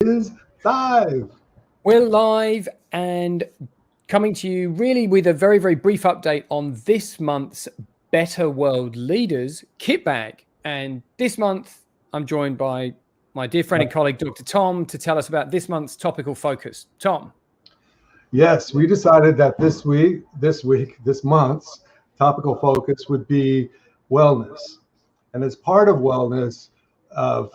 Is live. We're live and coming to you really with a very, very brief update on this month's Better World Leaders Kitbag. And this month, I'm joined by my dear friend and colleague, Dr. Tom, to tell us about this month's topical focus. Tom. Yes, we decided that this month's topical focus would be wellness. And as part of wellness,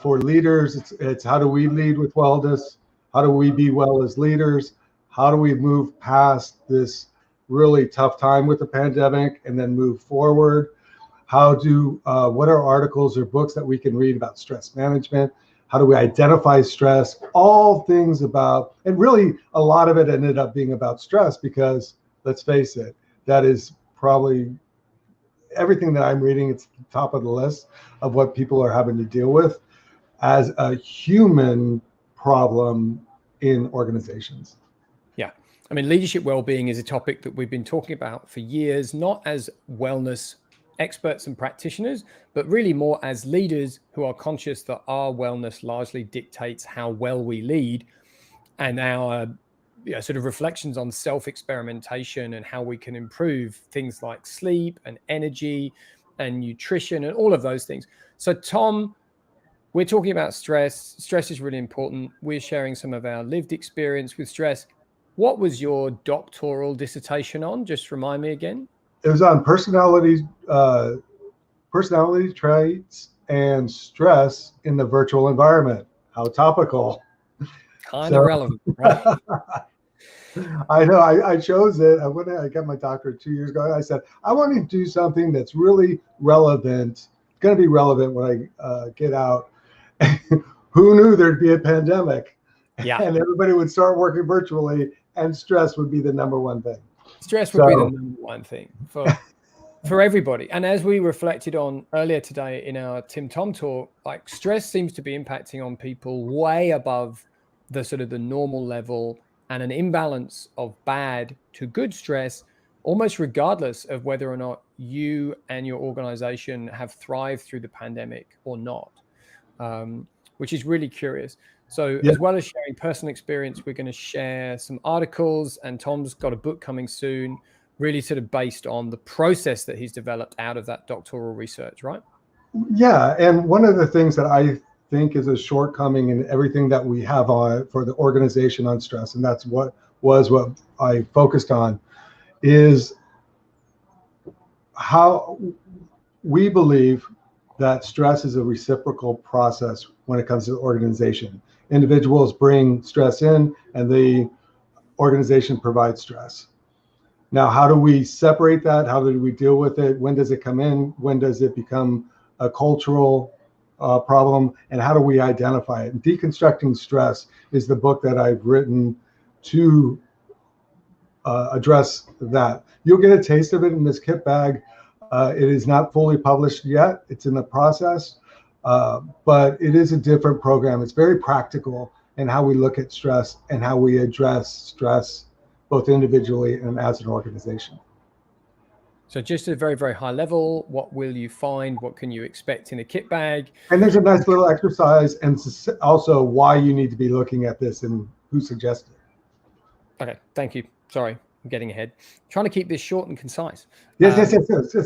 for leaders, it's how do we lead with wellness? How do we be well as leaders? How do we move past this really tough time with the pandemic and then move forward? What are articles or books that we can read about stress management? How do we identify stress? All things about, and really a lot of it ended up being about stress because let's face it, that is probably everything that I'm reading. It's the top of the list of what people are having to deal with as a human problem in organizations. Yeah. I mean, leadership well-being is a topic that we've been talking about for years, not as wellness experts and practitioners, but really more as leaders who are conscious that our wellness largely dictates how well we lead, and our sort of reflections on self-experimentation and how we can improve things like sleep and energy and nutrition and all of those things. So Tom, we're talking about stress. Stress is really important. We're sharing some of our lived experience with stress. What was your doctoral dissertation on? Just remind me again. It was on personality traits and stress in the virtual environment. How topical. Kind of relevant, right? I know. I chose it. When I got my doctorate 2 years ago, I said, I want to do something that's really relevant, going to be relevant when I get out. Who knew there'd be a pandemic? Yeah. And everybody would start working virtually, and stress would be the number one thing. Stress would be the number one thing for everybody. And as we reflected on earlier today in our Tim Tom talk, like stress seems to be impacting on people way above the sort of the normal level, and an imbalance of bad to good stress, almost regardless of whether or not you and your organization have thrived through the pandemic or not, which is really curious. So as well as sharing personal experience, we're going to share some articles, and Tom's got a book coming soon, really sort of based on the process that he's developed out of that doctoral research, right? Yeah. And one of the things that I think is a shortcoming in everything that we have for the organization on stress, and that's what I focused on, is how we believe that stress is a reciprocal process when it comes to the organization. Individuals bring stress in, and the organization provides stress. Now, how do we separate that? How do we deal with it? When does it come in? When does it become a cultural problem? And how do we identify it? And Deconstructing Stress is the book that I've written to address that. You'll get a taste of it in this kit bag. It is not fully published yet. It's in the process. But it is a different program. It's very practical in how we look at stress and how we address stress, both individually and as an organization. So just at a very, very high level, what will you find? What can you expect in a kit bag? And there's a nice little exercise, and also why you need to be looking at this and who suggested it. Okay, thank you. Sorry, I'm getting ahead. Trying to keep this short and concise. Yes.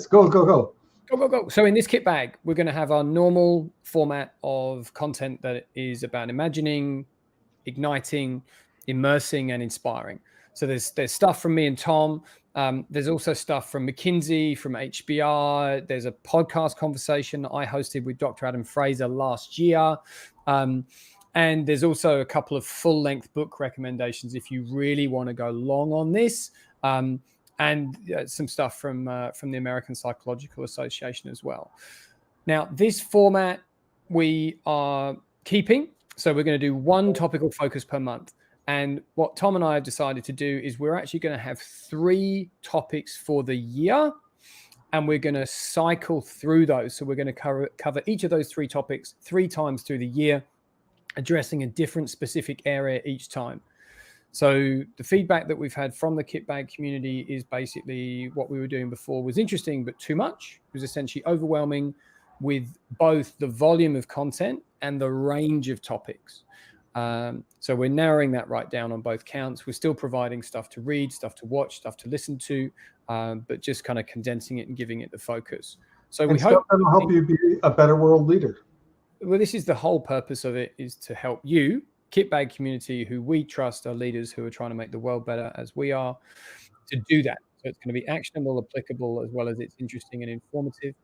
Go. Go. So in this kit bag, we're going to have our normal format of content that is about imagining, igniting, immersing, and inspiring. So there's stuff from me and Tom. There's also stuff from McKinsey, from HBR. There's a podcast conversation that I hosted with Dr. Adam Fraser last year. And there's also a couple of full-length book recommendations if you really want to go long on this. And some stuff from the American Psychological Association as well. Now, this format we are keeping. So we're going to do one topical focus per month. And what Tom and I have decided to do is we're actually going to have 3 topics for the year, and we're going to cycle through those. So we're going to cover each of those 3 topics 3 times through the year, addressing a different specific area each time. So the feedback that we've had from the Kitbag community is basically what we were doing before was interesting, but too much. It was essentially overwhelming with both the volume of content and the range of topics. So we're narrowing that right down on both counts. We're still providing stuff to read, stuff to watch, stuff to listen to, but just kind of condensing it and giving it the focus. So we hope that'll help you be a better world leader. Well, this is the whole purpose of it, is to help you, Kitbag community, who we trust are leaders who are trying to make the world better as we are, to do that. So it's going to be actionable, applicable, as well as it's interesting and informative.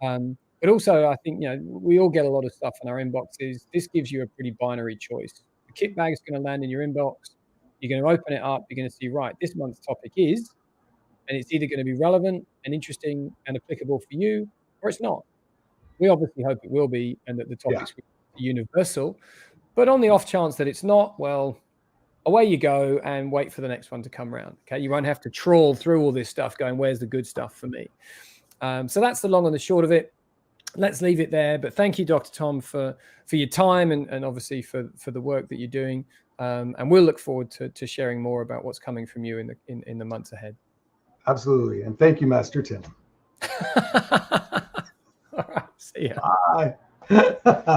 But also, I think, we all get a lot of stuff in our inboxes. This gives you a pretty binary choice. The Kitbag is going to land in your inbox. You're going to open it up. You're going to see, right, this month's topic is, and it's either going to be relevant and interesting and applicable for you, or it's not. We obviously hope it will be, and that the topics will be universal. But on the off chance that it's not, well, away you go and wait for the next one to come around. Okay, you won't have to trawl through all this stuff going, where's the good stuff for me? So that's the long and the short of it. Let's leave it there. But thank you, Dr. Tom, for your time and obviously for the work that you're doing. And we'll look forward to sharing more about what's coming from you in the months ahead. Absolutely. And thank you, Master Tim. All right. See ya. Bye.